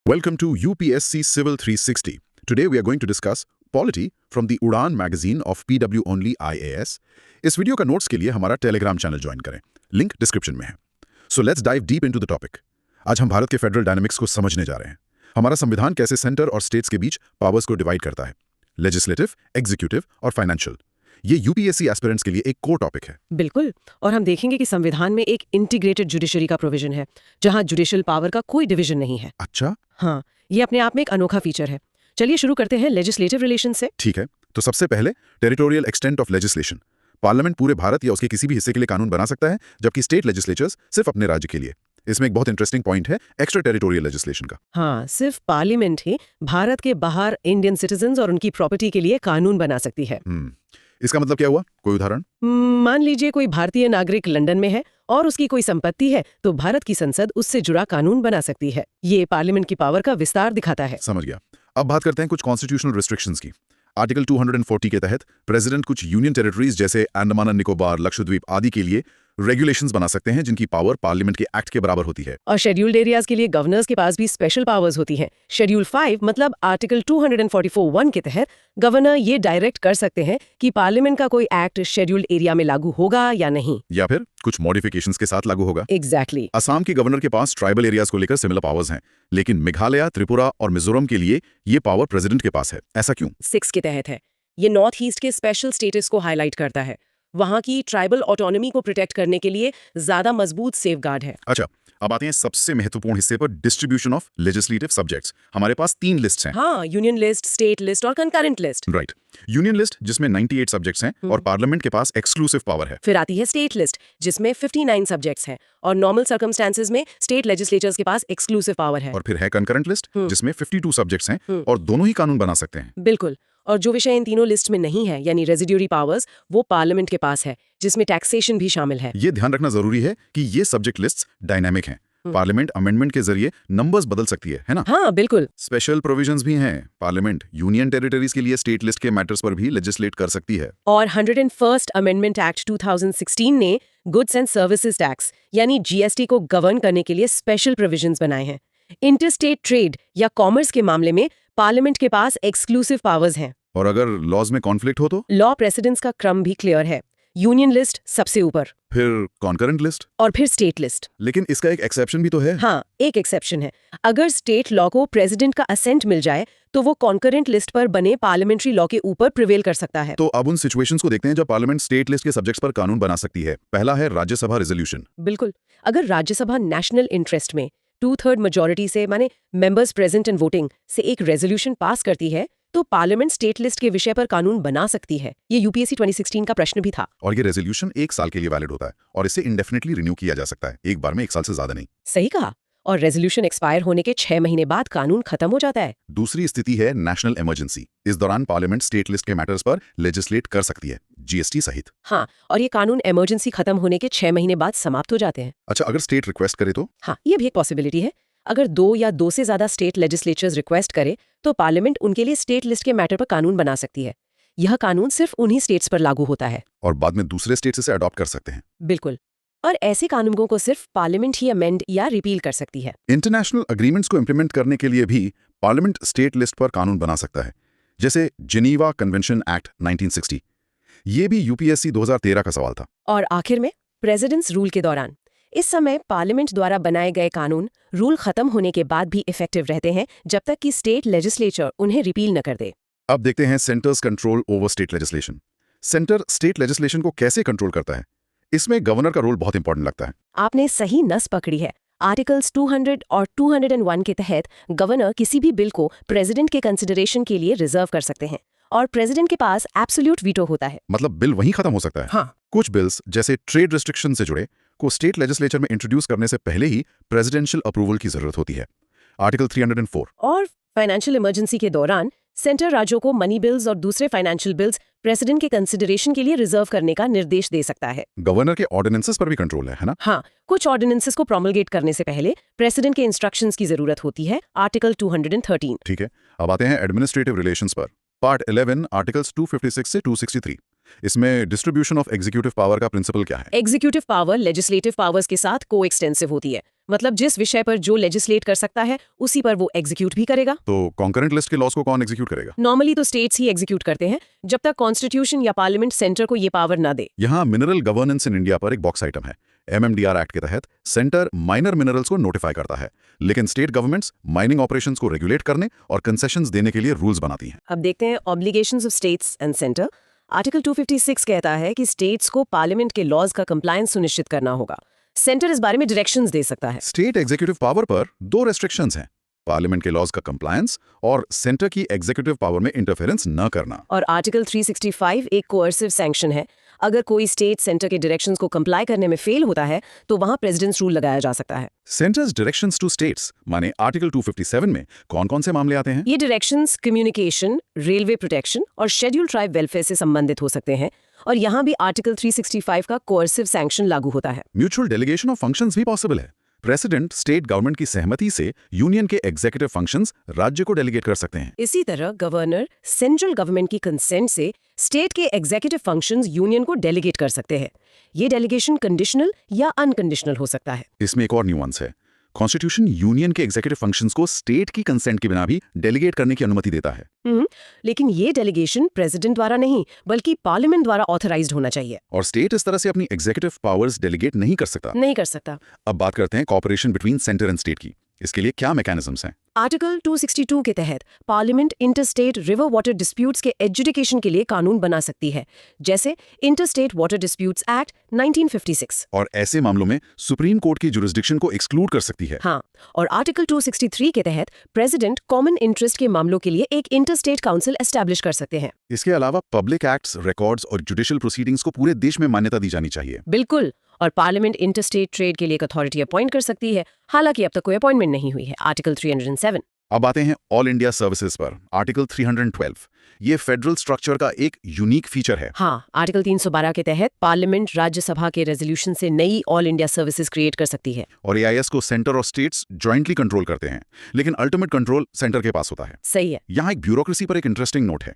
Welcome to UPSC Civil 360. Today we are going to discuss Polity from the Udaan magazine of PW Only IAS. इस video का notes के लिए हमारा Telegram channel join करें, link description में है। So let's dive deep into the topic. आज हम भारत के फेडरल डायनामिक्स को समझने जा रहे हैं। हमारा संविधान कैसे सेंटर और स्टेट्स के बीच पावर्स को डिवाइड करता है, लेजिस्लेटिव, एग्जीक्यूटिव और फाइनेंशियल। ये यूपीएससी एस्पिरेंट्स के लिए एक कोर टॉपिक है। बिल्कुल, और हम देखेंगे कि संविधान में एक इंटीग्रेटेड जुडिशरी का प्रोविजन है, जहां जुडिशियल पावर का कोई डिवीजन नहीं है। अच्छा, हाँ, ये अपने आप में एक अनोखा फीचर है। चलिए शुरू करते हैं लेजिस्लेटिव रिलेशन से। ठीक है, तो सबसे पहले territorial extent of legislation. Parliament पूरे भारत या उसके किसी भी हिस्से के लिए कानून बना सकता है, जबकि स्टेट लेजिस्लेचर्स सिर्फ अपने राज्य के लिए। इसमें एक बहुत इंटरेस्टिंग पॉइंट है एक्स्ट्रा टेरिटोरियल लेजिस्लेशन का। हाँ, सिर्फ पार्लियामेंट ही भारत के बाहर इंडियन सिटीजन्स और उनकी प्रॉपर्टी के लिए कानून बना सकती है। इसका मतलब क्या हुआ? कोई उदाहरण? मान लीजिए कोई भारतीय नागरिक लंदन में है और उसकी कोई संपत्ति है, तो भारत की संसद उससे जुड़ा कानून बना सकती है। ये पार्लियामेंट की पावर का विस्तार दिखाता है। समझ गया। अब बात करते हैं कुछ कॉन्स्टिट्यूशनल रिस्ट्रिक्शंस की। आर्टिकल 240 के तहत प्रेसिडेंट कुछ यूनियन टेरिटरीज जैसे अंडमान एंड निकोबार, लक्षद्वीप आदि के लिए रेगुलेशंस बना सकते हैं, जिनकी पावर पार्लियामेंट के एक्ट के बराबर होती है। और शेड्यूल्ड एरियाज के लिए गवर्नर्स के पास भी स्पेशल पावर्स होती हैं। शेड्यूल 5 मतलब आर्टिकल 244(1) के तहत गवर्नर ये डायरेक्ट कर सकते हैं कि पार्लियामेंट का कोई एक्ट शेड्यूल्ड एरिया में लागू होगा या नहीं, या फिर कुछ मॉडिफिकेशंस के साथ लागू होगा। एग्जैक्टली। असम के गवर्नर के पास ट्राइबल एरियाज को लेकर सिमिलर पावर्स हैं, लेकिन मेघालय, त्रिपुरा और मिजोरम के लिए ये पावर प्रेसिडेंट के पास है। ऐसा क्यों? 6 के तहत है। ये नॉर्थ ईस्ट के स्पेशल स्टेटस को हाईलाइट करता है। वहां की ट्राइबल ऑटोनॉमी को प्रोटेक्ट करने के लिए ज्यादा मजबूत सेफगार्ड है। अच्छा, अब आते हैं सबसे महत्वपूर्ण हिस्से पर, डिस्ट्रीब्यूशन ऑफ लेजिस्लेटिव सब्जेक्ट्स। हमारे पास 3 लिस्ट्स हैं। हाँ, यूनियन लिस्ट, स्टेट लिस्ट और concurrent list. Right. Union list जिसमें 98 सब्जेक्ट्स हैं और पार्लियामेंट के पास एक्सक्लूसिव पावर है। फिर आती है स्टेट लिस्ट जिसमें 59 सब्जेक्ट्स हैं और नॉर्मल सर्कमस्टेंसेज में स्टेट लेजिस्लेचर्स के पास एक्सक्लूसिव पावर है। और फिर है कंकरेंट लिस्ट जिसमें 52 सब्जेक्ट्स हैं और दोनों ही कानून बना सकते हैं। बिल्कुल, और जो विषय इन तीनों लिस्ट में नहीं है यानी रेजिड्यूरी पावर्स, वो पार्लियामेंट के पास है, जिसमें टैक्सेशन भी शामिल है। ये ध्यान रखना जरूरी है कि ये सब्जेक्ट लिस्ट डायनामिक हैं। पार्लियामेंट अमेंडमेंट के जरिए नंबर्स बदल सकती है ना? हाँ, बिल्कुल। स्पेशल प्रोविजंस भी हैं। पार्लियामेंट यूनियन टेरिटरीज के लिए स्टेट लिस्ट के मैटर्स पर भी लेजिस्लेट कर सकती है। और 101st अमेंडमेंट एक्ट 2016 ने गुड्स एंड सर्विसेज टैक्स यानी जीएसटी को गवर्न करने के लिए स्पेशल प्रोविजंस बनाए हैं। इंटरस्टेट ट्रेड या कॉमर्स के मामले में पार्लियामेंट के पास एक्सक्लूसिव पावर्स हैं। और अगर लॉज में कॉन्फ्लिक्ट हो तो लॉ प्रेसिडेंस का क्रम भी क्लियर है। यूनियन लिस्ट सबसे ऊपर, फिर कॉन्करेंट लिस्ट और फिर स्टेट लिस्ट। लेकिन इसका एक एक्सेप्शन भी तो है। हाँ, एक एक्सेप्शन है। अगर स्टेट लॉ को प्रेसिडेंट का असेंट मिल जाए तो वो कॉन्करेंट लिस्ट पर बने पार्लियामेंट्री लॉ के ऊपर प्रिवेल कर सकता है। तो अब उन सिचुएशंस को देखते हैं जब पार्लियामेंट स्टेट लिस्ट के सब्जेक्ट्स पर कानून बना सकती है। पहला है राज्यसभा रेजोल्यूशन। बिल्कुल, अगर राज्यसभा नेशनल इंटरेस्ट में 2/3 मेजॉरिटी से माने मेंबर्स प्रेजेंट एंड वोटिंग से एक रेजोल्यूशन पास करती है तो पार्लियामेंट स्टेट लिस्ट के विषय पर कानून बना सकती है। ये यूपीएससी 2016 का प्रश्न भी था। और ये रेजोल्यूशन 1 साल के लिए वैलिड होता है और इसे इंडेफिनिटली रिन्यू किया जा सकता है, एक बार में 1 साल से ज्यादा नहीं। सही कहा। और रेजोल्यूशन एक्सपायर होने के 6 महीने बाद कानून खत्म हो जाता है। दूसरी स्थिति है नेशनल इमरजेंसी। इस दौरान पार्लियामेंट स्टेट लिस्ट के मैटर्स पर लेजिस्लेट कर सकती है, जीएसटी सहित। हाँ, और ये कानून इमरजेंसी खत्म होने के 6 महीने बाद समाप्त हो जाते हैं। अच्छा, अगर स्टेट रिक्वेस्ट करे तो? हाँ, ये भी एक पॉसिबिलिटी है। अगर 2 या 2 से ज्यादा स्टेट लेजिस्लेचर्स रिक्वेस्ट करे तो पार्लियामेंट उनके लिए स्टेट लिस्ट के मैटर पर कानून बना सकती है। यह कानून सिर्फ उन्हीं स्टेट्स पर लागू होता है और बाद में दूसरे स्टेट्स इसे अडॉप्ट कर सकते हैं। बिल्कुल, और ऐसे कानूनों को सिर्फ पार्लियामेंट ही अमेंड या रिपील कर सकती है। इंटरनेशनल अग्रीमेंट्स को इंप्लीमेंट करने के लिए भी पार्लियामेंट स्टेट लिस्ट पर कानून बना सकता है, जैसे जिनीवा कन्वेंशन एक्ट 1960। ये भी यूपीएससी 2013 का सवाल था। और आखिर में प्रेसिडेंट्स रूल के दौरान, इस समय पार्लियामेंट द्वारा बनाए गए कानून रूल खत्म होने के बाद भी इफेक्टिव रहते हैं जब तक कि स्टेट लेजिस्लेचर उन्हें रिपील न कर दे। अब देखते हैं centres control over state legislation. Centre state legislation को कैसे कंट्रोल करता है? इसमें गवर्नर का रोल बहुत इंपॉर्टेंट लगता है। आपने सही नस पकड़ी है। आर्टिकल्स 200 और 201 के तहत गवर्नर किसी भी बिल को प्रेसिडेंट के कंसिडरेशन के लिए रिजर्व कर सकते हैं और प्रेसिडेंट के पास एब्सोल्यूट वीटो होता है। मतलब बिल वहीं खत्म हो सकता है। हाँ। कुछ बिल्स जैसे ट्रेड रिस्ट्रिक्शन से जुड़े को स्टेट लेजिस्लेचर में इंट्रोड्यूस करने से पहले ही प्रेसिडेंशियल अप्रूवल की जरूरत होती है। आर्टिकल 304। और फाइनेंशियल इमरजेंसी के दौरान सेंटर राज्यों को मनी बिल्स और दूसरे फाइनेंशियल बिल्स प्रेसिडेंट के कंसिडरेशन के लिए रिजर्व करने का निर्देश दे सकता है। गवर्नर के ऑर्डिनेंसेस पर भी कंट्रोल है ना? हाँ, कुछ ऑर्डिनेंसेस को प्रोमलगेट करने से पहले प्रेसिडेंट के इंस्ट्रक्शंस की जरूरत होती है। आर्टिकल 213। ठीक है, अब आते हैं एडमिनिस्ट्रेटिव रिलेशंस पर। पार्ट 11 आर्टिकल्स 256 से 263। इसमें डिस्ट्रीब्यूशन ऑफ एग्जीक्यूटिव पावर का प्रिंसिपल क्या है? एग्जीक्यूटिव पावर लेजिस्लेटिव पावर्स के साथ कोएक्सटेंसिव होती है। मतलब जिस विषय पर जो लेजिस्लेट कर सकता है उसी पर वो एग्जीक्यूट भी करेगा। तो कॉन्करेंट लिस्ट के लॉज को कौन एग्जीक्यूट करेगा? नॉर्मली तो स्टेट्स ही एग्जीक्यूट करते हैं जब तक कॉन्स्टिट्यूशन या पार्लियामेंट सेंटर को ये पावर ना दे। यहाँ मिनरल गवर्नेंस इन इंडिया पर एक बॉक्स आइटम है। MMDR एक्ट के तहत सेंटर माइनर मिनरल्स को नोटिफाई करता है, लेकिन स्टेट गवर्नमेंट्स माइनिंग ऑपरेशंस को रेगुलेट करने और कंसेशंस देने के लिए रूल्स बनाती हैं। अब देखते हैं obligations of states and centre. Article 256 कहता है कि स्टेट्स को पार्लियामेंट के लॉज का कंप्लायंस सुनिश्चित करना होगा। सेंटर इस बारे में डायरेक्शंस दे सकता है। स्टेट एग्जीक्यूटिव पावर पर दो रेस्ट्रिक्शंस हैं, पार्लियामेंट के लॉज का कंप्लायंस और सेंटर की एग्जीक्यूटिव पावर में इंटरफेरेंस न करना। और आर्टिकल 365 एक कोअर्सिव सैंक्शन है। अगर कोई स्टेट सेंटर के डायरेक्शंस को कंप्लाई करने में फेल होता है तो वहां प्रेसिडेंट्स रूल लगाया जा सकता है। सेंटर्स डायरेक्शंस टू स्टेट्स माने आर्टिकल 257 में कौन-कौन से मामले आते हैं? ये डायरेक्शंस कम्युनिकेशन, रेलवे प्रोटेक्शन और शेड्यूल ट्राइब वेलफेयर से संबंधित हो सकते हैं, और यहाँ भी आर्टिकल 365 का कोअर्सिव सैंक्शन लागू होता है। म्यूचुअल डेलीगेशन ऑफ फंक्शंस भी पॉसिबल है। प्रेसिडेंट स्टेट गवर्नमेंट की सहमति से यूनियन के एग्जीक्यूटिव फंक्शंस राज्य को डेलीगेट कर सकते हैं। इसी तरह गवर्नर सेंट्रल गवर्नमेंट की कंसेंट से स्टेट के एग्जीक्यूटिव फंक्शंस यूनियन को डेलीगेट कर सकते हैं। ये डेलीगेशन कंडीशनल या अनकंडीशनल हो सकता है। इसमें एक और न्यूआंस है। कॉन्स्टिट्यूशन यूनियन के एग्जीक्यूटिव फंक्शंस को स्टेट की कंसेंट के बिना भी डेलीगेट करने की अनुमति देता है। लेकिन ये डेलीगेशन प्रेसिडेंट द्वारा नहीं बल्कि पार्लियामेंट द्वारा ऑथराइज्ड होना चाहिए। और स्टेट इस तरह से अपनी एग्जीक्यूटिव पावर्स डेलीगेट नहीं कर सकता। अब बात करते हैं cooperation between centre and state की। इसके लिए क्या मैकेनिज्म्स हैं? आर्टिकल 262 के तहत parliament interstate river water disputes के एजुडिकेशन के लिए कानून बना सकती है, जैसे इंटरस्टेट वाटर डिस्प्यूट्स एक्ट 1956। और ऐसे मामलों में सुप्रीम कोर्ट की जुरिस्डिक्शन को एक्सक्लूड कर सकती है। हाँ, और आर्टिकल 263 के तहत प्रेसिडेंट कॉमन इंटरेस्ट के मामलों के लिए एक इंटरस्टेट काउंसिल एस्टैब्लिश कर सकते हैं। इसके अलावा पब्लिक एक्ट्स, रिकॉर्ड्स और जुडिशियल प्रोसीडिंग्स को पूरे देश में मान्यता दी जानी चाहिए। बिल्कुल, और पार्लियामेंट इंटरस्टेट ट्रेड के लिए एक अथॉरिटी अपॉइंट कर सकती है, हालांकि अब तक कोई अपॉइंटमेंट नहीं हुई है। आर्टिकल 307। अब आते हैं ऑल इंडिया सर्विसेज पर। आर्टिकल 312 ये फेडरल स्ट्रक्चर का एक यूनिक फीचर है। हाँ, आर्टिकल 312 के तहत पार्लियामेंट राज्यसभा के रेजोल्यूशन से नई ऑल इंडिया सर्विसेज क्रिएट कर सकती है। और AIS को सेंटर और स्टेट्स जॉइंटली कंट्रोल करते हैं, लेकिन अल्टीमेट कंट्रोल सेंटर के पास होता है। सही है। यहाँ एक ब्यूरोक्रेसी पर एक इंटरेस्टिंग नोट है।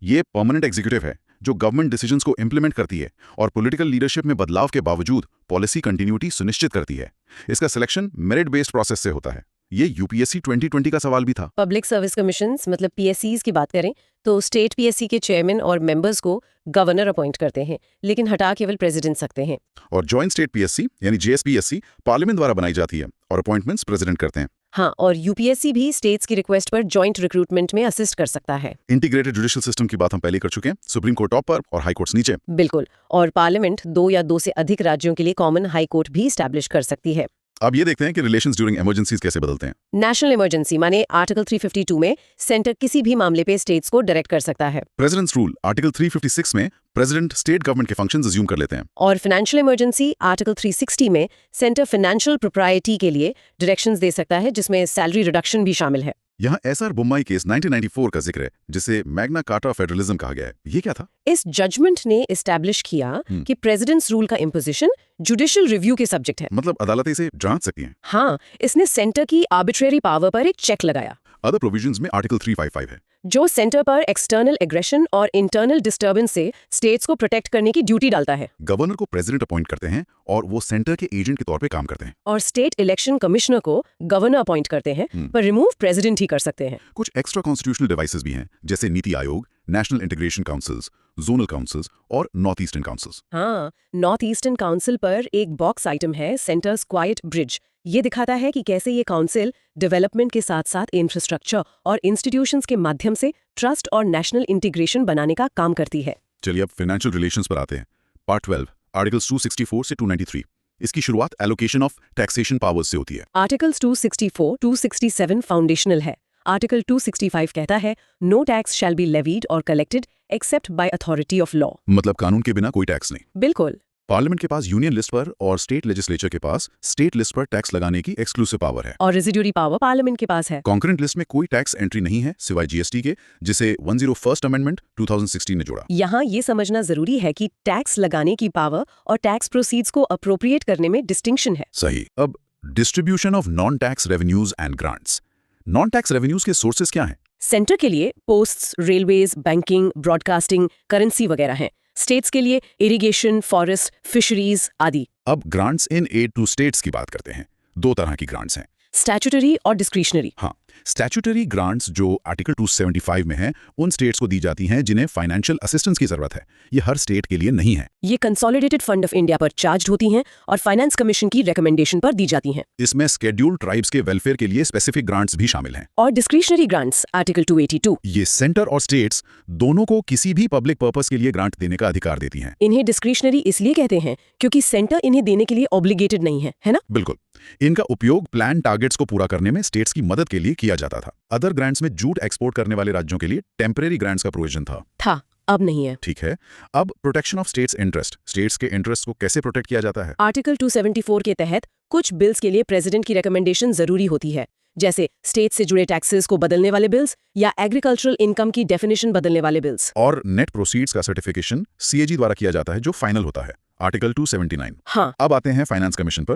ये परमानेंट एग्जीक्यूटिव है जो गवर्नमेंट डिसीजंस को इंप्लीमेंट करती है और पॉलिटिकल लीडरशिप में बदलाव के बावजूद पॉलिसी कंटिन्यूटी सुनिश्चित करती है। इसका सिलेक्शन मेरिट बेस्ड प्रोसेस से होता है। ये UPSC 2020 का सवाल भी था। पब्लिक सर्विस कमीशंस मतलब PSCs की बात करें तो स्टेट PSC के चेयरमैन और मेंबर्स को गवर्नर अपॉइंट करते हैं, लेकिन हटा केवल प्रेसिडेंट सकते हैं। और जॉइंट स्टेट PSC यानी JSPSC पार्लियामेंट द्वारा बनाई जाती है और अपॉइंटमेंट्स प्रेसिडेंट करते हैं। हाँ, और UPSC भी स्टेट्स की रिक्वेस्ट पर जॉइंट रिक्रूटमेंट में असिस्ट कर सकता है। इंटीग्रेटेड जुडिशियल सिस्टम की बात हम पहले कर चुके हैं। सुप्रीम कोर्ट टॉप पर और हाई कोर्ट्स नीचे। बिल्कुल, और पार्लियामेंट 2 या 2 से अधिक राज्यों के लिए कॉमन हाई कोर्ट भी स्टैब्लिश कर सकती है। अब ये देखते हैं कि रिलेशंस ड्यूरिंग इमरजेंसीज कैसे बदलते हैं। नेशनल इमरजेंसी माने आर्टिकल 352 में सेंटर किसी भी मामले पे स्टेट्स को डायरेक्ट कर सकता है। प्रेसिडेंट्स रूल आर्टिकल 356 में प्रेसिडेंट स्टेट गवर्नमेंट के फंक्शंस अज्यूम कर लेते हैं। और फाइनेंशियल इमरजेंसी आर्टिकल 360 में सेंटर फाइनेंशियल प्रोप्राइटी के लिए डायरेक्शंस दे सकता है, जिसमें सैलरी रिडक्शन भी शामिल है। यहाँ SR बोम्मई केस 1994 का जिक्र है, जिसे मैग्ना कार्टा फेडरलिज्म कहा गया है। ये क्या था? इस जजमेंट ने एस्टैब्लिश किया कि प्रेसिडेंट्स रूल का इम्पोजिशन जुडिशियल रिव्यू के सब्जेक्ट है। मतलब अदालतें इसे जांच सकती हैं। हाँ, इसने सेंटर की आर्बिट्रेरी पावर पर एक चेक लगाया। अदर प्रोविजंस में आर्टिकल 355 है जो सेंटर पर एक्सटर्नल एग्रेशन और इंटरनल डिस्टर्बेंस से स्टेट्स को प्रोटेक्ट करने की ड्यूटी डालता है। गवर्नर को प्रेसिडेंट अपॉइंट करते हैं और वो सेंटर के एजेंट के तौर पे काम करते हैं। और स्टेट इलेक्शन कमिश्नर को गवर्नर अपॉइंट करते हैं, पर रिमूव प्रेसिडेंट ही कर सकते हैं। कुछ एक्स्ट्रा कॉन्स्टिट्यूशनल डिवाइसेस भी हैं, जैसे NITI Aayog, national integration councils, zonal councils और नॉर्थ ईस्टर्न काउंसिल्स। हाँ, नॉर्थ ईस्टर्न काउंसिल पर एक बॉक्स आइटम है सेंटर्स क्वाइट ब्रिज। ये दिखाता है कि कैसे ये काउंसिल डेवलपमेंट के साथ साथ इंफ्रास्ट्रक्चर और इंस्टीट्यूशंस के माध्यम से ट्रस्ट और नेशनल इंटीग्रेशन बनाने का काम करती है। चलिए अब फाइनेंशियल रिलेशंस पर आते हैं। पार्ट 12 आर्टिकल्स 264 से 293। इसकी शुरुआत एलोकेशन ऑफ टैक्सेशन पावर्स से होती है। आर्टिकल्स 264, 267 फाउंडेशनल है। आर्टिकल 265 कहता है no tax shall be levied और collected except by authority of law. मतलब कानून के बिना कोई टैक्स नहीं। बिल्कुल। पार्लियामेंट के पास यूनियन लिस्ट पर और स्टेट लेजिस्लेचर के पास स्टेट लिस्ट पर टैक्स लगाने की एक्सक्लूसिव पावर है। और रेजिड्यूरी पावर पार्लियामेंट के पास है। कॉन्करेंट लिस्ट में कोई टैक्स एंट्री नहीं है सिवाय GST के, जिसे 101st अमेंडमेंट 2016 ने जोड़ा। यहाँ ये समझना जरूरी है कि टैक्स लगाने की पावर और टैक्स प्रोसीड्स को अप्रोप्रिएट करने में डिस्टिंक्शन है। सही। अब distribution of non tax revenues and grants. Non tax revenues के सोर्सेज क्या हैं? सेंटर के लिए posts, railways, banking, broadcasting, currency वगैरह हैं। स्टेट्स के लिए इरिगेशन, फॉरेस्ट, फिशरीज आदि। अब grants in aid to states की बात करते हैं। दो तरह की ग्रांट्स हैं। स्टैट्यूटरी और डिस्क्रिशनरी। हाँ, स्टैट्यूटरी ग्रांट्स जो आर्टिकल 275 में हैं, उन स्टेट्स को दी जाती हैं जिन्हें फाइनेंशियल असिस्टेंस की जरूरत है। ये हर स्टेट के लिए नहीं है। ये कंसोलिडेटेड फंड ऑफ इंडिया पर चार्ज होती हैं और फाइनेंस कमीशन की रिकमेंडेशन पर दी जाती हैं। इसमें शेड्यूल्ड ट्राइब्स के वेलफेयर के लिए स्पेसिफिक ग्रांट्स भी शामिल हैं। और डिस्क्रिशनरी ग्रांट्स आर्टिकल 282। ये सेंटर और स्टेट्स दोनों को किसी भी पब्लिक पर्पस के लिए ग्रांट देने का अधिकार देती हैं। इन्हें डिस्क्रिशनरी इसलिए कहते हैं क्योंकि सेंटर इन्हें देने के लिए ऑब्लिगेटेड नहीं है ना? बिल्कुल। इनका उपयोग प्लान टारगेट्स को पूरा करने में स्टेट्स की मदद के लिए किया जाता था। अदर ग्रांट्स में जूट एक्सपोर्ट करने वाले राज्यों के लिए टेम्परेरी ग्रांट्स का प्रोविजन था। अब नहीं है। ठीक है। अब protection of states interest, states के इंटरेस्ट को कैसे प्रोटेक्ट किया जाता है? आर्टिकल 274 के तहत कुछ बिल्स के लिए प्रेसिडेंट की रिकमेंडेशन जरूरी होती है, जैसे स्टेट से जुड़े टैक्सेस को बदलने वाले बिल्स या एग्रीकल्चरल इनकम की डेफिनेशन बदलने वाले बिल्स। और नेट प्रोसीड्स का सर्टिफिकेशन सीएजी द्वारा किया जाता है, जो फाइनल होता है। आर्टिकल 279। हाँ। अब आते हैं फाइनेंस कमीशन पर।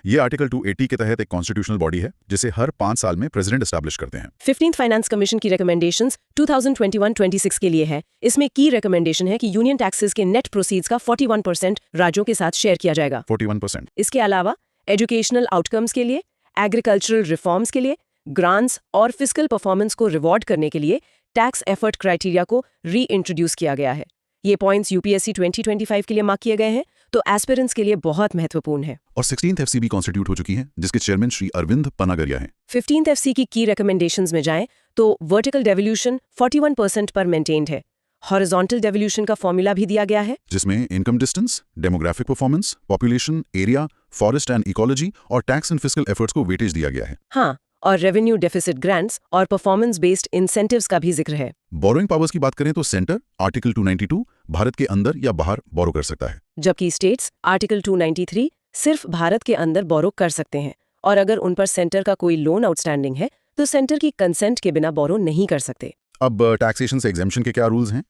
ये आर्टिकल 280 के तहत एक कॉन्स्टिट्यूशनल बॉडी है जिसे हर 5 साल में प्रेसिडेंट एस्टैब्लिश करते हैं। 15th फाइनेंस कमीशन की रिकमेंडेशंस 2021-26 के लिए है। इसमें की रिकमेंडेशन है कि यूनियन टैक्सेस के नेट प्रोसीड्स का 41% राज्यों के साथ शेयर किया जाएगा। 41%। इसके अलावा एजुकेशनल आउटकम्स के लिए, एग्रीकल्चरल रिफॉर्म्स के लिए, ग्रांट्स और फिस्कल परफॉर्मेंस को रिवॉर्ड करने के लिए टैक्स एफर्ट क्राइटेरिया को री इंट्रोड्यूस किया गया है। ये पॉइंट्स यूपीएससी 2025 के लिए मार्क किए गए हैं, तो एस्पिरेंट्स के लिए बहुत महत्वपूर्ण है। और 16th एफसीबी कॉन्स्टिट्यूट हो चुकी है, जिसके चेयरमैन श्री अरविंद पनागरिया हैं। 15th एफसी की रिकमेंडेशंस में जाएं तो वर्टिकल डेवोल्यूशन 41% पर मेंटेन्ड है। हॉरिजॉन्टल डेवोल्यूशन का फॉर्मूला भी दिया गया है, जिसमें income distance, demographic performance, population, area, forest and ecology और टैक्स एंड फिस्कल एफर्ट्स को वेटेज दिया गया है। हाँ, और रेवेन्यू डेफिसिट ग्रांट्स और परफॉर्मेंस बेस्ड इंसेंटिव्स का भी जिक्र है। बोरोइंग पावर्स की बात करें तो सेंटर आर्टिकल 292 भारत के अंदर या बाहर बोरो कर सकता है, जबकि स्टेट्स आर्टिकल 293 सिर्फ भारत के अंदर बोरो कर सकते हैं, और अगर उन पर सेंटर का कोई लोन आउटस्टैंडिंग है तो सेंटर की कंसेंट के बिना बोरो नहीं कर सकते। अब टैक्सेशन से एग्जेम्पशन के क्या रूल्स हैं?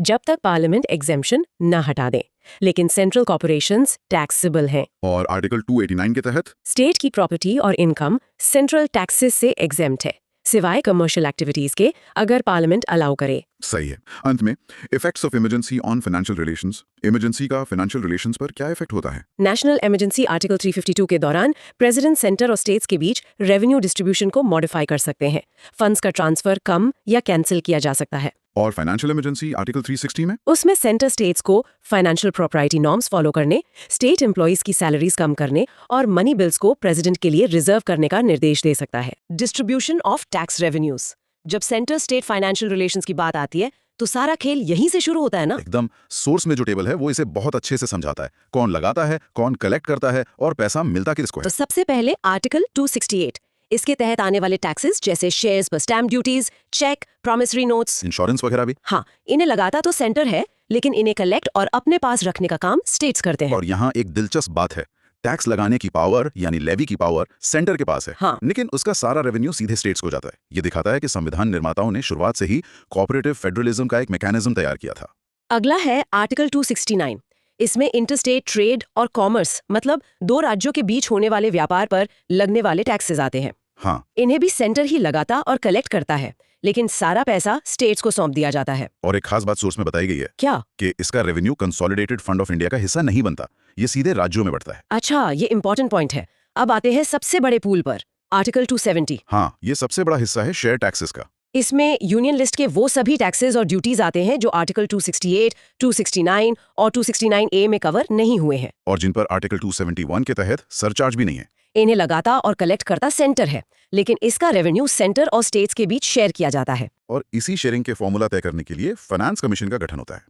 जब तक पार्लियामेंट एग्जेम्पशन न हटा दे, लेकिन सेंट्रल कॉर्पोरेशंस टैक्सेबल हैं। और आर्टिकल 289 के तहत स्टेट की प्रॉपर्टी और इनकम सेंट्रल टैक्सेस से एग्जेम्प्ट है, सिवाय कमर्शियल एक्टिविटीज के, अगर पार्लियामेंट अलाउ करे। सही है। अंत में effects of emergency on financial relations. Emergency का फाइनेंशियल रिलेशंस पर क्या इफेक्ट होता है? नेशनल इमरजेंसी आर्टिकल 352 के दौरान प्रेसिडेंट सेंटर और स्टेट्स के बीच रेवेन्यू डिस्ट्रीब्यूशन को मॉडिफाई कर सकते हैं। फंड्स का ट्रांसफर कम या कैंसिल किया जा सकता है। और फाइनेंशियल इमरजेंसी आर्टिकल 360 में उसमें सेंटर स्टेट्स को फाइनेंशियल प्रॉपर्टी नॉर्म्स फॉलो करने, स्टेट एम्प्लॉइज की सैलरीज कम करने और मनी बिल्स को प्रेसिडेंट के लिए रिजर्व करने का निर्देश दे सकता है। Distribution of tax revenues. जब सेंटर स्टेट फाइनेंशियल रिलेशंस की बात आती है तो सारा खेल यहीं से शुरू होता है ना? एकदम। सोर्स में जो टेबल है वो इसे बहुत अच्छे से समझाता है। कौन लगाता है, कौन कलेक्ट करता है और पैसा मिलता किसको है। तो सबसे पहले आर्टिकल 268, इसके तहत आने वाले टैक्सेस जैसे शेयर्स पर stamp duties, cheque, promissory notes, insurance वगैरह भी। हाँ, इन्हें लगाता तो सेंटर है, लेकिन इन्हें कलेक्ट और अपने पास रखने का काम स्टेट्स करते हैं। और यहाँ एक दिलचस्प बात है, टैक्स लगाने की पावर यानी लेवी की पावर सेंटर के पास है। हाँ। लेकिन उसका सारा रेवेन्यू सीधे स्टेट्स को जाता है। ये दिखाता है कि संविधान निर्माताओं ने शुरुआत से ही कोऑपरेटिव फेडरलिज्म का एक मैकेनिज्म तैयार किया था। अगला है आर्टिकल 269। इसमें इंटरस्टेट ट्रेड और कॉमर्स, मतलब दो राज्यों के बीच होने वाले व्यापार पर लगने वाले टैक्सेस आते हैं। हाँ। इन्हें भी सेंटर ही लगाता और कलेक्ट करता है, लेकिन सारा पैसा स्टेट्स को सौंप दिया जाता है। और एक खास बात सोर्स में बताई गई है। क्या? कि इसका revenue consolidated fund of India का हिस्सा नहीं बनता, ये सीधे राज्यों में बढ़ता है। अच्छा, ये इंपॉर्टेंट पॉइंट है। अब आते हैं सबसे बड़े पूल पर, आर्टिकल 270। हाँ, ये सबसे बड़ा हिस्सा है शेयर टैक्सेस का। इसमें यूनियन लिस्ट के वो सभी टैक्सेस और ड्यूटीज आते हैं जो आर्टिकल 268, 269 और 269A में कवर नहीं हुए हैं, और जिन पर आर्टिकल 271 के तहत सरचार्ज भी नहीं है। इन्हें लगाता और कलेक्ट करता सेंटर है, लेकिन इसका रेवेन्यू सेंटर और स्टेट्स के बीच शेयर किया जाता है। और इसी शेयरिंग के फॉर्मूला तय करने के लिए फाइनेंस कमीशन का गठन होता है।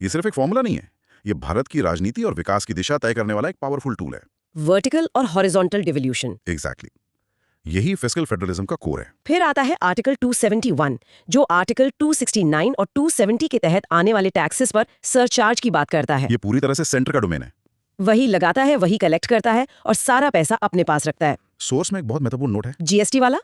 ये सिर्फ एक फॉर्मूला नहीं है, ये भारत की राजनीति और विकास की दिशा तय करने वाला एक पावरफुल टूल है। वर्टिकल और हॉरिजॉन्टल डिवोल्यूशन। एग्जैक्टली। यही फिस्कल फेडरलिज्म का कोर है। फिर आता है आर्टिकल 271, जो आर्टिकल 269 और 270 के तहत आने वाले टैक्सेस पर सरचार्ज की बात करता है। ये पूरी तरह से सेंटर का डोमेन है। वही लगाता है, वही कलेक्ट करता है और सारा पैसा अपने पास रखता है। सोर्स में एक बहुत महत्वपूर्ण नोट है। जीएसटी वाला?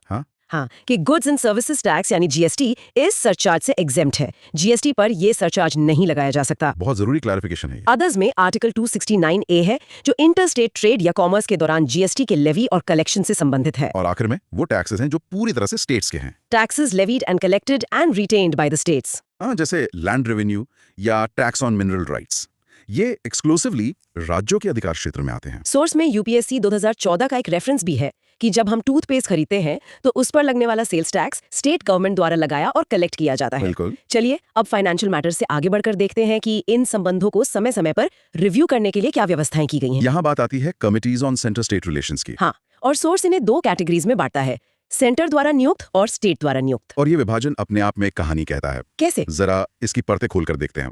हाँ, कि गुड्स एंड सर्विसेज टैक्स यानी जीएसटी इस सरचार्ज से एग्जेम्प्ट है। जीएसटी पर ये सरचार्ज नहीं लगाया जा सकता। बहुत जरूरी क्लैरिफिकेशन है ये। अदर्स में आर्टिकल 269A है, जो इंटरस्टेट ट्रेड या कॉमर्स के दौरान जीएसटी के लेवी और कलेक्शन से संबंधित है। और आखिर में वो टैक्सेस हैं जो पूरी तरह से स्टेट्स के हैं। Taxes levied and collected and retained by the states. जैसे लैंड रेवेन्यू या टैक्स ऑन मिनरल राइट्स। ये एक्सक्लूसिवली राज्यों के अधिकार क्षेत्र में आते हैं। सोर्स में यूपीएससी 2014 का एक रेफरेंस भी है कि जब हम टूथपेस्ट खरीदते हैं तो उस पर लगने वाला सेल्स टैक्स स्टेट गवर्नमेंट द्वारा लगाया और कलेक्ट किया जाता है। बिल्कुल। चलिए अब फाइनेंशियल मैटर से आगे बढ़कर देखते हैं कि इन संबंधों को समय समय पर रिव्यू करने के लिए क्या व्यवस्थाएं की गई हैं। यहाँ बात आती है committees on centre state relations की। हाँ, और सोर्स इन्हें 2 कैटेगरीज में बांटता है, सेंटर द्वारा नियुक्त और स्टेट द्वारा नियुक्त। और ये विभाजन अपने आप में एक कहानी कहता है। कैसे? जरा इसकी परतें खोलकर देखते हैं।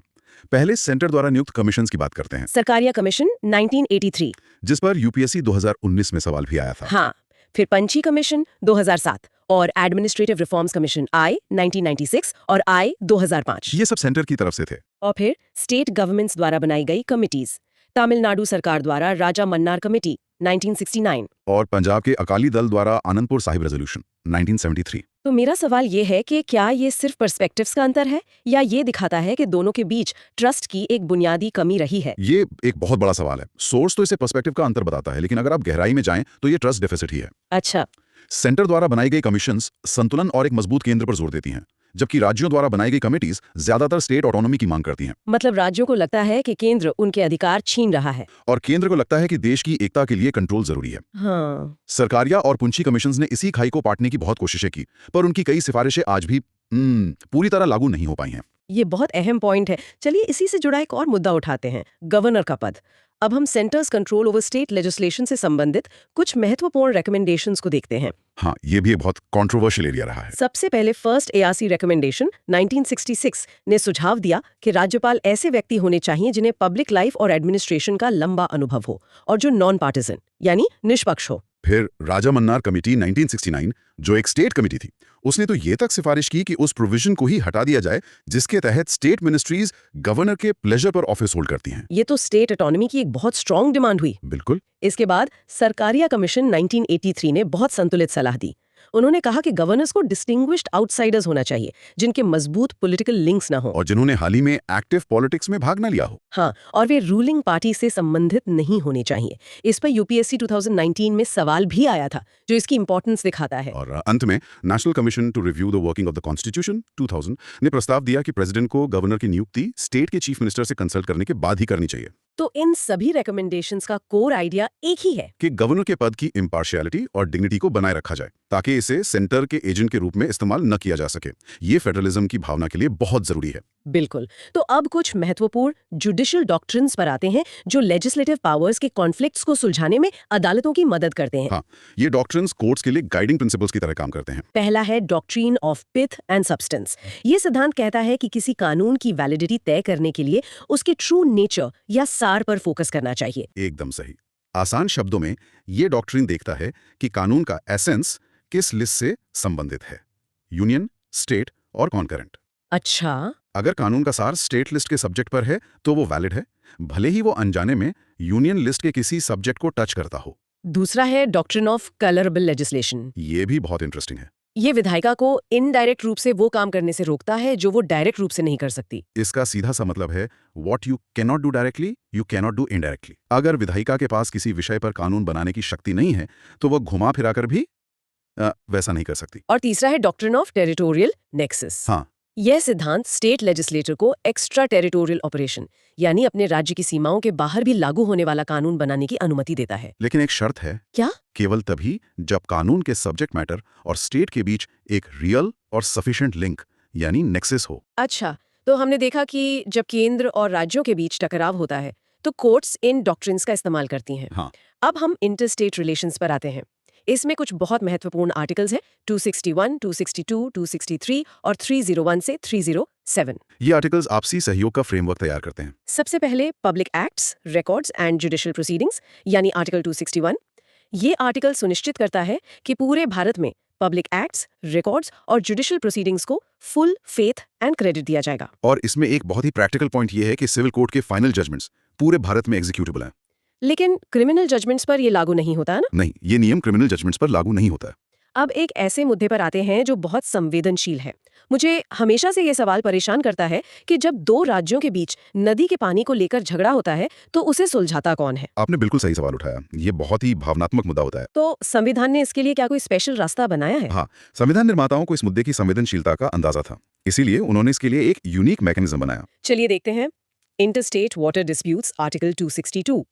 पहले सेंटर द्वारा नियुक्त कमीशंस की बात करते हैं, सरकारिया कमीशन 1983, जिस पर यूपीएससी 2019 में सवाल भी आया था। हाँ, फिर पंची कमीशन 2007 और एडमिनिस्ट्रेटिव रिफॉर्म्स कमीशन आई 1996 और आई 2005। ये सब सेंटर की तरफ से थे। और फिर स्टेट गवर्नमेंट्स द्वारा बनाई गई कमिटीज, तमिलनाडु सरकार द्वारा राजा मन्नार कमेटी 1969 और पंजाब के अकाली दल द्वारा आनंदपुर साहिब रेजोल्यूशन 1973। तो मेरा सवाल ये है कि क्या ये सिर्फ पर्सपेक्टिव्स का अंतर है या ये दिखाता है कि दोनों के बीच ट्रस्ट की एक बुनियादी कमी रही है? ये एक बहुत बड़ा सवाल है। सोर्स तो इसे पर्सपेक्टिव का अंतर बताता है, लेकिन अगर आप गहराई में जाएं तो ये ट्रस्ट डेफिसिट ही है। अच्छा, सेंटर द्वारा बनाई गई कमीशंस संतुलन और एक मजबूत केंद्र पर जोर देती हैं, जबकि राज्यों द्वारा बनाई गई कमिटीज ज्यादातर स्टेट ऑटोनॉमी की मांग करती हैं। मतलब राज्यों को लगता है कि केंद्र उनके अधिकार छीन रहा है और केंद्र को लगता है कि देश की एकता के लिए कंट्रोल जरूरी है। हाँ, सरकारिया और पुंछी कमीशंस ने इसी खाई को पाटने की बहुत कोशिशें की, पर उनकी कई सिफारिशें आज भी पूरी तरह लागू नहीं हो पाई हैं। ये बहुत अहम पॉइंट है। चलिए इसी से जुड़ा एक और मुद्दा उठाते हैं, गवर्नर का पद। अब हम centres control over state legislation से संबंधित कुछ महत्वपूर्ण रिकमेंडेशंस को देखते हैं। हाँ, ये भी एक बहुत कंट्रोवर्शियल एरिया रहा है। सबसे पहले फर्स्ट एआरसी रिकमेंडेशन 1966 ने सुझाव दिया कि राज्यपाल ऐसे व्यक्ति होने चाहिए जिन्हें पब्लिक लाइफ और एडमिनिस्ट्रेशन का लंबा अनुभव हो और जो नॉन पार्टिजन यानी निष्पक्ष हो। फिर राजा मन्नार कमेटी 1969, जो एक स्टेट कमेटी थी, उसने तो ये तक सिफारिश की कि उस प्रोविजन को ही हटा दिया जाए जिसके तहत स्टेट मिनिस्ट्रीज गवर्नर के प्लेजर पर ऑफिस होल्ड करती हैं। ये तो स्टेट ऑटोनॉमी की एक बहुत स्ट्रांग डिमांड हुई। बिल्कुल। इसके बाद सरकारिया कमीशन 1983 ने बहुत संतुलित सलाह दी। उन्होंने कहा कि गवर्नर्स को डिस्टिंग्विश्ड आउटसाइडर्स होना चाहिए, जिनके मजबूत पॉलिटिकल लिंक्स ना हो और जिन्होंने हाल ही में एक्टिव पॉलिटिक्स में भाग न लिया हो। हाँ, और वे रूलिंग पार्टी से संबंधित नहीं होने चाहिए। इस पर यूपीएससी 2019 में सवाल भी आया था, जो इसकी इंपॉर्टेंस दिखाता है। और अंत में national commission to review the working of the constitution 2000 ने प्रस्ताव दिया कि प्रेसिडेंट को गवर्नर की नियुक्ति स्टेट के चीफ मिनिस्टर से कंसल्ट करने के बाद ही करनी चाहिए। तो इन सभी रिकमेंडेशंस का कोर आइडिया एक ही है कि गवर्नर के पद की इम्पार्शियलिटी और डिग्निटी को बनाए रखा जाए, ताकि इसे सेंटर के एजेंट के रूप में इस्तेमाल न किया जा सके। ये फेडरलिज्म की भावना के लिए बहुत जरूरी है। बिल्कुल। तो अब कुछ महत्वपूर्ण जुडिशियल डॉक्ट्रिन्स पर आते हैं, जो लेजिस्लेटिव पावर्स के कॉन्फ्लिक्ट्स को सुलझाने में अदालतों की मदद करते हैं। हाँ, ये डॉक्ट्रिन्स कोर्ट्स के लिए गाइडिंग प्रिंसिपल्स की तरह काम करते हैं। पहला है doctrine of pith and substance. ये सिद्धांत कहता है कि किसी कानून की वैलिडिटी तय करने के लिए उसके ट्रू नेचर या सार पर फोकस करना चाहिए। एकदम सही। आसान शब्दों में ये डॉक्ट्रिन देखता है कि कानून का एसेंस किस लिस्ट से संबंधित है, यूनियन, स्टेट और कॉन्करेंट। अच्छा, अगर कानून का सार स्टेट लिस्ट के सब्जेक्ट पर है तो वो वैलिड है, भले ही वो अनजाने में यूनियन लिस्ट के किसी सब्जेक्ट को टच करता हो। दूसरा है डॉक्ट्रिन ऑफ कलरेबल लेजिस्लेशन। ये भी बहुत इंटरेस्टिंग है। ये विधायिका को इनडायरेक्ट रूप से वो काम करने से रोकता है जो वो डायरेक्ट रूप से नहीं कर सकती। इसका सीधा सा मतलब है what you cannot do directly you cannot do indirectly. अगर विधायिका के पास किसी विषय पर कानून बनाने की शक्ति नहीं है तो वह घुमा फिराकर भी वैसा नहीं कर सकती। और तीसरा है डॉक्ट्रिन ऑफ टेरिटोरियल नेक्सस। हाँ, यह सिद्धांत स्टेट लेजिस्लेटर को एक्स्ट्रा टेरिटोरियल ऑपरेशन यानी अपने राज्य की सीमाओं के बाहर भी लागू होने वाला कानून बनाने की अनुमति देता है। लेकिन एक शर्त है। क्या? केवल तभी जब कानून के सब्जेक्ट मैटर और स्टेट के बीच एक रियल और सफिशिएंट लिंक यानी नेक्सस हो। अच्छा, तो हमने देखा कि जब केंद्र और राज्यों के बीच टकराव होता है तो कोर्ट्स इन डॉक्ट्रिन्स का इस्तेमाल करती हैं। हाँ। अब हम इंटरस्टेट रिलेशंस पर आते हैं। इसमें कुछ बहुत महत्वपूर्ण आर्टिकल्स हैं, 261, 262, 263 और 301 से 307। ये आर्टिकल्स आपसी सहयोग का फ्रेमवर्क तैयार करते हैं। सबसे पहले public acts, records and judicial proceedings यानी आर्टिकल 261। ये आर्टिकल सुनिश्चित करता है कि पूरे भारत में पब्लिक एक्ट्स, रिकॉर्ड्स और जुडिशियल प्रोसीडिंग्स को फुल फेथ एंड क्रेडिट दिया जाएगा। और इसमें एक बहुत ही प्रैक्टिकल पॉइंट ये है कि सिविल कोर्ट के फाइनल जजमेंट्स पूरे भारत में एग्जीक्यूटेबल हैं। लेकिन क्रिमिनल जजमेंट्स पर ये लागू नहीं होता है ना? नहीं, ये नियम क्रिमिनल जजमेंट्स पर लागू नहीं होता है। अब एक ऐसे मुद्दे पर आते हैं जो बहुत संवेदनशील है। मुझे हमेशा से ये सवाल परेशान करता है कि जब दो राज्यों के बीच नदी के पानी को लेकर झगड़ा होता है तो उसे सुलझाता कौन है? आपने बिल्कुल सही सवाल उठाया। ये बहुत ही भावनात्मक मुद्दा होता है। तो संविधान ने इसके लिए क्या कोई स्पेशल रास्ता बनाया है? हाँ, संविधान निर्माताओं को इस मुद्दे की संवेदनशीलता का अंदाजा था, इसीलिए उन्होंने इसके लिए एक यूनिक मैकेनिज्म बनाया। चलिए देखते हैं। Interstate water disputes article 262।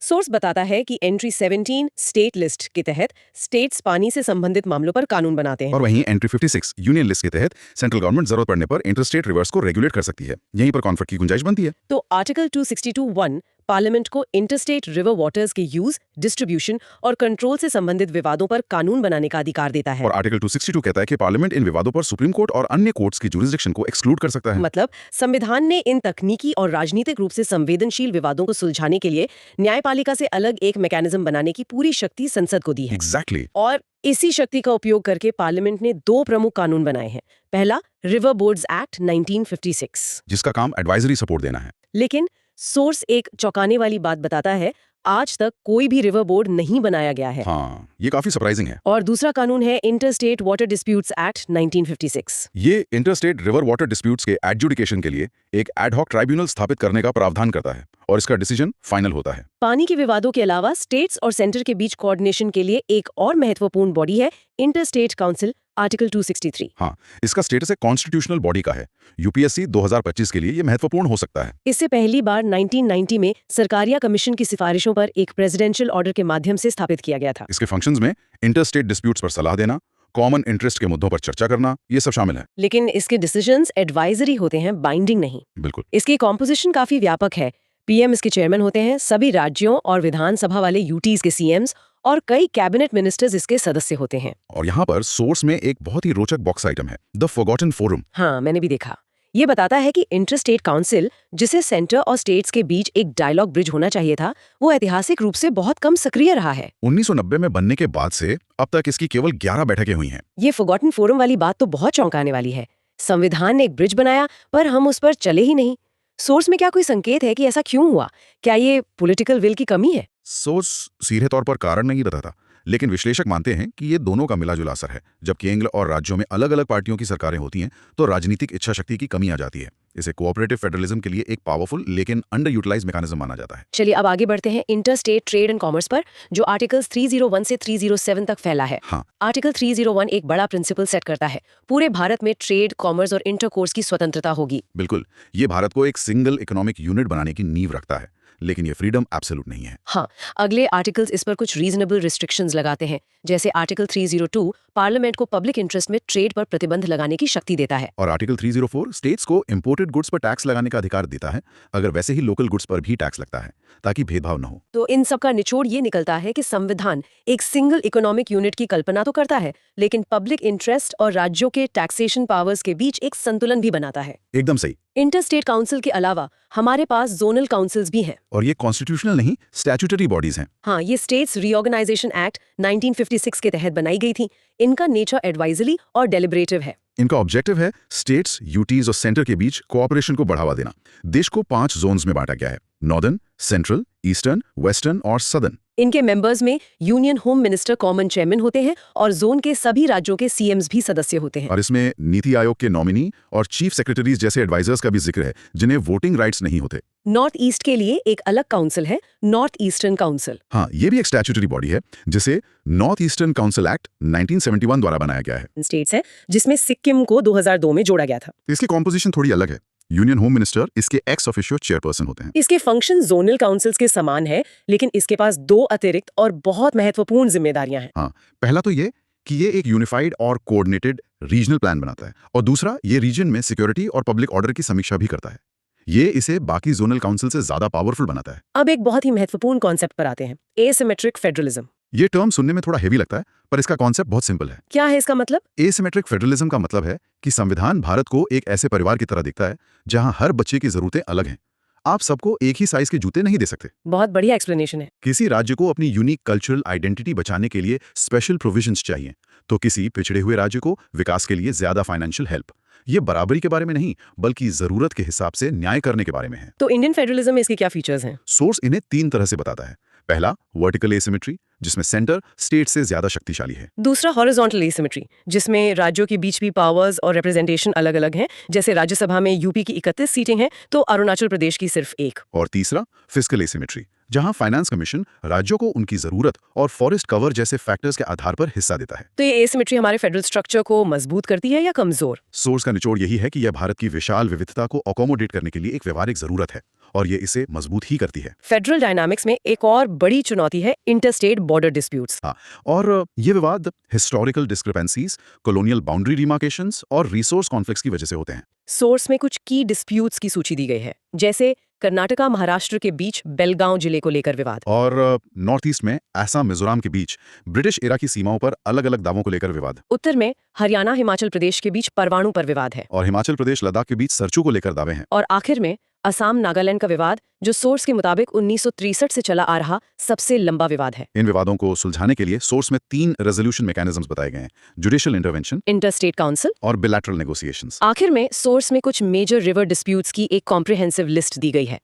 Source बताता है कि एंट्री 17 स्टेट लिस्ट के तहत स्टेट्स पानी से संबंधित मामलों पर कानून बनाते हैं। और वहीं एंट्री 56 यूनियन लिस्ट के तहत सेंट्रल गवर्नमेंट जरूरत पड़ने पर इंटरस्टेट रिवर्स को रेगुलेट कर सकती है। यहीं पर कॉन्फ्लिक्ट की गुंजाइश बनती है। तो आर्टिकल 262(1) पार्लियामेंट को इंटरस्टेट रिवर वाटर्स के यूज, डिस्ट्रीब्यूशन और कंट्रोल से संबंधित विवादों पर कानून बनाने का अधिकार देता है। और आर्टिकल 262 कहता है कि पार्लियामेंट इन विवादों पर सुप्रीम कोर्ट और अन्य कोर्ट्स की जुरिसडिक्शन को एक्सक्लूड कर सकता है। मतलब संविधान ने इन तकनीकी और राजनीतिक रूप से संवेदनशील विवादों को सुलझाने के लिए न्यायपालिका से अलग एक मैकेनिज्म बनाने की पूरी शक्ति संसद को दी है। एग्जैक्टली। और इसी शक्ति का उपयोग करके पार्लियामेंट ने 2 प्रमुख कानून बनाए हैं। पहला, रिवर बोर्ड्स एक्ट 1956, जिसका काम एडवाइजरी सपोर्ट देना है। लेकिन सोर्स एक चौंकाने वाली बात बताता है, आज तक कोई भी रिवर बोर्ड नहीं बनाया गया है। हाँ, ये काफी सरप्राइजिंग है। और दूसरा कानून है इंटरस्टेट वाटर डिस्प्यूट्स एक्ट 1956। ये इंटरस्टेट रिवर वाटर डिस्प्यूट्स के एडजुडिकेशन के लिए एक एडहॉक ट्राइब्यूनल स्थापित करने का प्रावधान करता है और इसका डिसीजन फाइनल होता है। पानी के विवादों के अलावा स्टेट्स और सेंटर के बीच कोऑर्डिनेशन के लिए एक और महत्वपूर्ण बॉडी है इंटरस्टेट काउंसिल, आर्टिकल 263। हाँ, इसका स्टेटस एक कॉन्स्टिट्यूशनल बॉडी का है। यूपीएससी 2025 के लिए ये महत्वपूर्ण हो सकता है। इससे पहली बार 1990 में सरकारिया कमीशन की सिफारिशों पर एक प्रेसिडेंशियल ऑर्डर के माध्यम से स्थापित किया गया था। इसके फंक्शंस में इंटरस्टेट डिस्प्यूट्स पर सलाह देना, कॉमन इंटरेस्ट के मुद्दों पर चर्चा करना, ये सब शामिल है। लेकिन इसके डिसीजंस एडवाइजरी होते हैं, बाइंडिंग नहीं। बिल्कुल। इसकी कॉम्पोजिशन काफी व्यापक है। पीएम इसके चेयरमैन होते हैं, सभी राज्यों और विधानसभा वाले यूटीज के सीएम्स और कई कैबिनेट मिनिस्टर्स इसके सदस्य होते हैं। और यहाँ पर सोर्स में एक बहुत ही रोचक बॉक्स आइटम है, द फॉरगॉटन फोरम। हाँ, मैंने भी देखा। ये बताता है कि इंटरस्टेट काउंसिल, जिसे सेंटर और स्टेट्स के बीच एक डायलॉग ब्रिज होना चाहिए था, वो ऐतिहासिक रूप से बहुत कम सक्रिय रहा है। 1990 में बनने के बाद से अब तक इसकी केवल 11 बैठकें हुई हैं। ये फॉरगॉटन फोरम वाली बात तो बहुत चौंकाने वाली है। संविधान ने एक ब्रिज बनाया, पर हम उस पर चले ही नहीं। सोर्स में क्या कोई संकेत है कि ऐसा क्यों हुआ? क्या ये पॉलिटिकल विल की कमी है? सोर्स सीधे तौर पर कारण नहीं बताता, लेकिन विश्लेषक मानते हैं कि ये दोनों का मिला जुला असर है। जब केंद्र और राज्यों में अलग अलग पार्टियों की सरकारें होती हैं, तो राजनीतिक इच्छा शक्ति की कमी आ जाती है। इसे कोऑपरेटिव फेडरलिज्म के लिए एक पावरफुल लेकिन अंडर यूटिलाइज मैकेनिज्म माना जाता है। चलिए अब आगे बढ़ते हैं इंटरस्टेट ट्रेड एंड कॉमर्स पर, जो आर्टिकल्स 301 से 307 तक फैला है। हाँ। आर्टिकल 301 एक बड़ा प्रिंसिपल सेट करता है, पूरे भारत में ट्रेड, कॉमर्स और इंटरकोर्स की स्वतंत्रता होगी। बिल्कुल, ये भारत को एक सिंगल इकोनॉमिक यूनिट बनाने की नींव रखता है, लेकिन ये फ्रीडम एब्सोल्यूट नहीं है। हाँ, अगले आर्टिकल्स इस पर कुछ रीजनेबल रिस्ट्रिक्शंस लगाते हैं, जैसे आर्टिकल 302 पार्लियामेंट को पब्लिक इंटरेस्ट में ट्रेड पर प्रतिबंध लगाने की शक्ति देता है। और आर्टिकल 304 स्टेट्स को इंपोर्टेड गुड्स पर टैक्स लगाने का अधिकार देता है, अगर वैसे ही लोकल गुड्स पर भी टैक्स लगता है, ताकि भेदभाव न हो। तो इन सब का निचोड़ ये निकलता है कि संविधान एक सिंगल इकोनॉमिक यूनिट की कल्पना तो करता है, लेकिन पब्लिक इंटरेस्ट और राज्यों के टैक्सेशन पावर्स के बीच एक संतुलन भी बनाता है। एकदम सही। इंटरस्टेट काउंसिल के अलावा हमारे पास जोनल काउंसिल्स भी हैं। और ये कॉन्स्टिट्यूशनल नहीं, स्टैट्यूटरी बॉडीज हैं। हाँ, ये स्टेट्स रीऑर्गेनाइजेशन एक्ट 1956 के तहत बनाई गई थी। इनका नेचर एडवाइजरी और डेलिब्रेटिव है। इनका ऑब्जेक्टिव है स्टेट्स, यूटीज और सेंटर के बीच कोऑपरेशन को बढ़ावा देना। देश को 5 जोन्स में बांटा गया है, नॉर्दर्न, सेंट्रल, ईस्टर्न, वेस्टर्न और सदर्न। इनके मेंबर्स में union home minister common chairman होते हैं और जोन के सभी राज्यों के सीएम्स भी सदस्य होते हैं। और इसमें नीति आयोग के नॉमिनी और चीफ सेक्रेटरीज जैसे एडवाइजर्स का भी जिक्र है, जिन्हें वोटिंग राइट्स नहीं होते। नॉर्थ ईस्ट के लिए एक अलग काउंसिल है, नॉर्थ ईस्टर्न काउंसिल। हाँ, ये भी एक स्टैट्यूटरी बॉडी है, जिसे नॉर्थ ईस्टर्न काउंसिल एक्ट 1971 द्वारा बनाया गया है। स्टेट्स है, जिसमें सिक्किम को 2002 में जोड़ा गया था। इसकी कॉम्पोजिशन थोड़ी अलग है। यूनियन होम मिनिस्टर इसके एक्स ऑफिशियो चेयरपर्सन होते हैं। इसके फंक्शन जोनल काउंसिल्स के समान है, लेकिन इसके पास 2 अतिरिक्त और बहुत महत्वपूर्ण जिम्मेदारियां हैं। हाँ, पहला तो ये कि ये एक यूनिफाइड और कोऑर्डिनेटेड रीजनल प्लान बनाता है, और दूसरा ये रीजन में सिक्योरिटी और पब्लिक ऑर्डर की समीक्षा भी करता है। ये इसे बाकी जोनल काउंसिल से ज्यादा पावरफुल बनाता है। अब एक बहुत ही महत्वपूर्ण कॉन्सेप्ट पर आते हैं, एसिमेट्रिक फेडरलिज्म। ये टर्म सुनने में थोड़ा हेवी लगता है, पर इसका कॉन्सेप्ट बहुत सिंपल है। क्या है इसका मतलब? एसिमेट्रिक फेडरलिज्म का मतलब है कि संविधान भारत को एक ऐसे परिवार की तरह दिखता है जहां हर बच्चे की जरूरतें अलग हैं। आप सबको एक ही साइज के जूते नहीं दे सकते। बहुत बढ़िया एक्सप्लेनेशन है। किसी राज्य को अपनी यूनिक कल्चरल आइडेंटिटी बचाने के लिए स्पेशल प्रोविजंस चाहिए, तो किसी पिछड़े हुए राज्य को विकास के लिए ज्यादा फाइनेंशियल हेल्प। ये बराबरी के बारे में नहीं, बल्कि जरूरत के हिसाब से न्याय करने के बारे में है। तो इंडियन फेडरलिज्म में इसके क्या फीचर्स हैं? सोर्स इन्हें 3 तरह से बताता है। पहला, वर्टिकल एसिमेट्री, जिसमें सेंटर स्टेट से ज्यादा शक्तिशाली है। दूसरा, हॉरिजॉन्टल एसिमेट्री, जिसमें राज्यों के बीच भी पावर्स और रिप्रेजेंटेशन अलग अलग हैं। जैसे राज्यसभा में यूपी की 31 सीटें हैं, तो अरुणाचल प्रदेश की सिर्फ 1। और तीसरा, फिस्कल एसिमेट्री, जहां फाइनेंस कमीशन राज्यों को उनकी जरूरत और फॉरेस्ट कवर जैसे फैक्टर्स के आधार पर हिस्सा देता है। तो ये एसिमेट्री हमारे फेडरल स्ट्रक्चर को मजबूत करती है या कमजोर? सोर्स का निचोड़ यही है कि यह भारत की विशाल विविधता को अकोमोडेट करने के लिए एक व्यवहारिक जरूरत है, और ये इसे मजबूत ही करती है। फेडरल डायनामिक्स में एक और बड़ी चुनौती है इंटरस्टेट बॉर्डर डिस्प्यूट्स। हाँ, और ये विवाद हिस्टोरिकल डिस्क्रिपेंसीज, कॉलोनियल बाउंड्री डिमार्केशंस और रिसोर्स कॉन्फ्लिक्ट्स की वजह से होते हैं। सोर्स में कुछ की डिस्प्यूट्स की सूची दी गई है, जैसे कर्नाटका महाराष्ट्र के बीच बेलगांव जिले को लेकर विवाद, और नॉर्थ ईस्ट में असम मिजोरम के बीच ब्रिटिश एरा की सीमाओं पर अलग अलग दावों को लेकर विवाद, उत्तर में हरियाणा हिमाचल प्रदेश के बीच परवाणु पर विवाद है, और हिमाचल प्रदेश लद्दाख के बीच सरचू को लेकर दावे हैं। और आखिर में असम नागालैंड का विवाद, जो सोर्स के मुताबिक 1963 से चला आ रहा सबसे लंबा विवाद है। इन विवादों को सुलझाने के लिए सोर्स में 3 रेजोल्यूशन मैकेनिज्म्स बताए गए हैं: जुडिशियल इंटरवेंशन, इंटरस्टेट काउंसिल और बिलैटरल नेगोशिएशंस। आखिर में सोर्स में कुछ मेजर रिवर डिस्प्यूट्स की एक कॉम्प्रिहेंसिव लिस्ट दी गई है।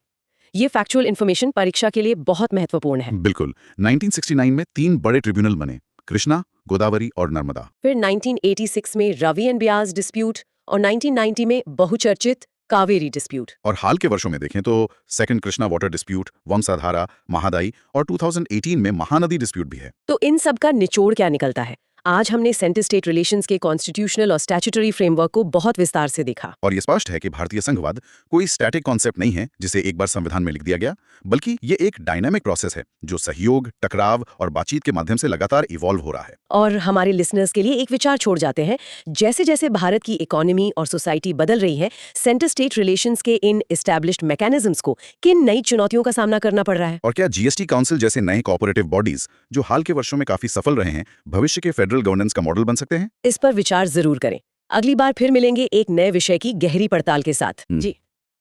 ये फैक्चुअल इन्फॉर्मेशन परीक्षा के लिए बहुत महत्वपूर्ण है। बिल्कुल। 1969 में 3 बड़े ट्रिब्यूनल बने: कृष्णा, गोदावरी और नर्मदा। फिर 1986 में रवि एंड ब्यास डिस्प्यूट और 1990 में बहुचर्चित कावेरी डिस्प्यूट। और हाल के वर्षों में देखें तो second Krishna water dispute, Vansadhara, Mahadayi और 2018 में महानदी डिस्प्यूट भी है। तो इन सब का निचोड़ क्या निकलता है? आज हमने सेंटर स्टेट रिलेशंस के कॉन्स्टिट्यूशनल और स्टैट्यूटरी फ्रेमवर्क को बहुत विस्तार से देखा। और ये स्पष्ट है कि भारतीय संघवाद कोई स्टैटिक कॉन्सेप्ट नहीं है जिसे एक बार संविधान में लिख दिया गया, बल्कि ये एक डायनामिक प्रोसेस है जो सहयोग, टकराव और बातचीत के माध्यम से लगातार इवॉल्व हो रहा है। और हमारे लिसनर्स के लिए एक विचार छोड़ जाते हैं, जैसे जैसे भारत की इकोनॉमी और सोसाइटी बदल रही है, सेंटर स्टेट रिलेशंस के इन एस्टैब्लिश्ड मैकेनिज्म्स को किन नई चुनौतियों का सामना करना पड़ रहा है? और क्या जीएसटी काउंसिल जैसे नए कोऑपरेटिव बॉडीज जो हाल के वर्षों में काफी सफल रहे हैं, भविष्य के फेडरल गवर्नेंस का मॉडल बन सकते हैं? इस पर विचार जरूर करें। अगली बार फिर मिलेंगे एक नए विषय की गहरी पड़ताल के साथ। जी।